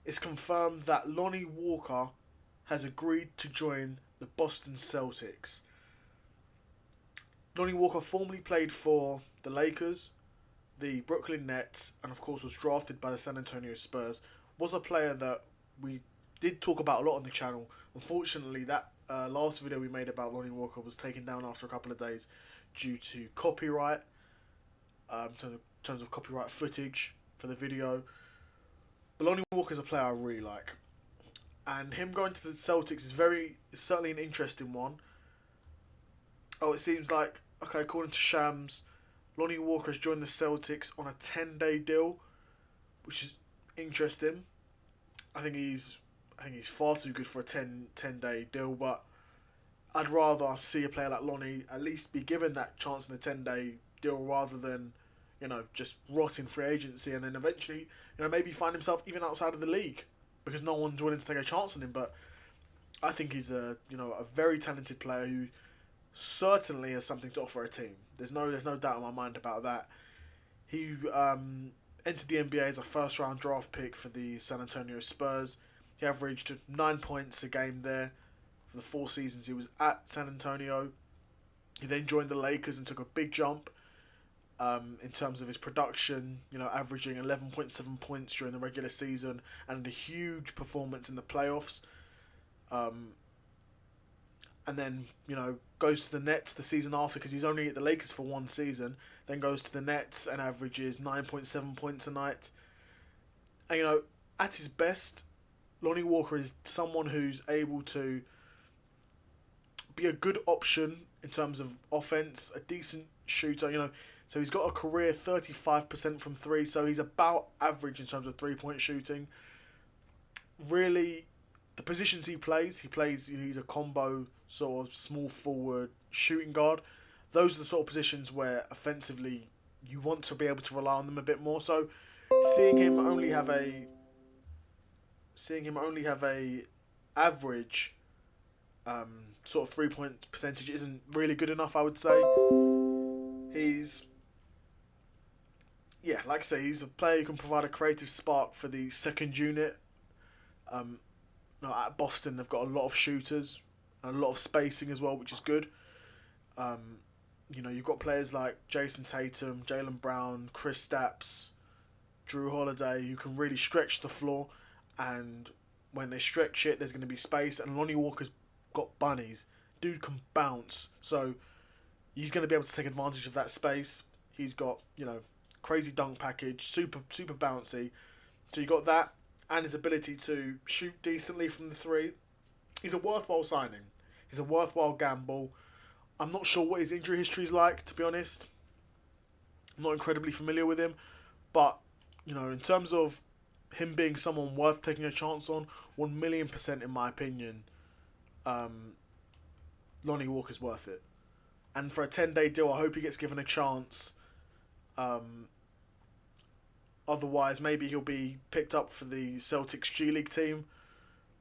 it's confirmed that Lonnie Walker has agreed to join the Boston Celtics. Lonnie Walker formerly played for the Lakers, the Brooklyn Nets, and of course was drafted by the San Antonio Spurs. Was a player that we did talk about a lot on the channel. Unfortunately, that last video we made about Lonnie Walker was taken down after a couple of days due to copyright, in terms of copyright footage for the video. But Lonnie Walker is a player I really like, and him going to the Celtics is certainly an interesting one. Oh, it seems like, okay, according to Shams, Lonnie Walker has joined the Celtics on a 10-day deal, which is interesting. I think he's far too good for a 10-day deal, but I'd rather see a player like Lonnie at least be given that chance in the 10-day deal rather than, just rotting free agency and then eventually, maybe find himself even outside of the league because no one's willing to take a chance on him. But I think he's a very talented player who certainly has something to offer a team. There's no doubt in my mind about that. He entered the NBA as a first round draft pick for the San Antonio Spurs. He averaged 9 points a game there for the 4 seasons he was at San Antonio. He then joined the Lakers and took a big jump in terms of his production, averaging 11.7 points during the regular season and a huge performance in the playoffs. And then, goes to the Nets the season after because he's only at the Lakers for 1 season, then goes to the Nets and averages 9.7 points a night. And, at his best, Lonnie Walker is someone who's able to be a good option in terms of offense, a decent shooter, so he's got a career 35% from 3, so he's about average in terms of 3-point shooting. Really, the positions he plays, he's a combo sort of small forward shooting guard. Those are the sort of positions where offensively you want to be able to rely on them a bit more. So seeing him only have a average sort of 3-point percentage isn't really good enough, I would say. Like I say, he's a player who can provide a creative spark for the second unit. At Boston, they've got a lot of shooters and a lot of spacing as well, which is good. You've got players like Jayson Tatum, Jaylen Brown, Chris Stapps, Drew Holiday, who can really stretch the floor. And when they stretch it, there's going to be space. And Lonnie Walker's got bunnies. Dude can bounce. So he's going to be able to take advantage of that space. He's got, crazy dunk package, super bouncy. So you got that and his ability to shoot decently from the 3. He's a worthwhile signing. He's a worthwhile gamble. I'm not sure what his injury history is like, to be honest. I'm not incredibly familiar with him. But, in terms of him being someone worth taking a chance on, 1,000,000% in my opinion, Lonnie Walker's worth it. And for a 10-day deal, I hope he gets given a chance. Otherwise, maybe he'll be picked up for the Celtics G League team.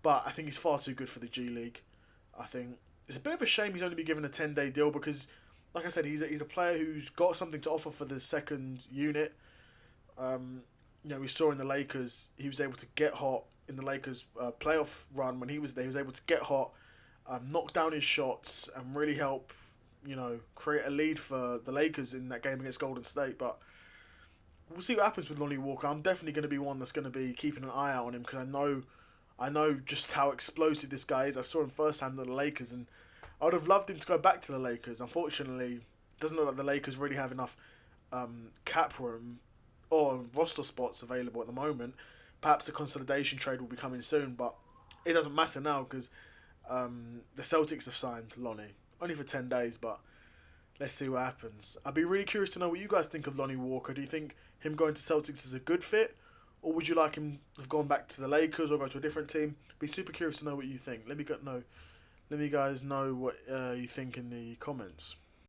But I think he's far too good for the G League. I think it's a bit of a shame he's only been given a 10-day deal because, like I said, he's a player who's got something to offer for the second unit. We saw in the Lakers, he was able to get hot in the Lakers playoff run when he was there. He was able to get hot, knock down his shots, and really help, create a lead for the Lakers in that game against Golden State. But we'll see what happens with Lonnie Walker. I'm definitely going to be one that's going to be keeping an eye out on him because I know just how explosive this guy is. I saw him firsthand at the Lakers, and I would have loved him to go back to the Lakers. Unfortunately, it doesn't look like the Lakers really have enough cap room or roster spots available at the moment. Perhaps a consolidation trade will be coming soon, but it doesn't matter now because the Celtics have signed Lonnie. Only for 10 days, but let's see what happens. I'd be really curious to know what you guys think of Lonnie Walker. Do you think him going to Celtics is a good fit? Or would you like him to have gone back to the Lakers or go to a different team? Be super curious to know what you think. Let me guys know what you think in the comments.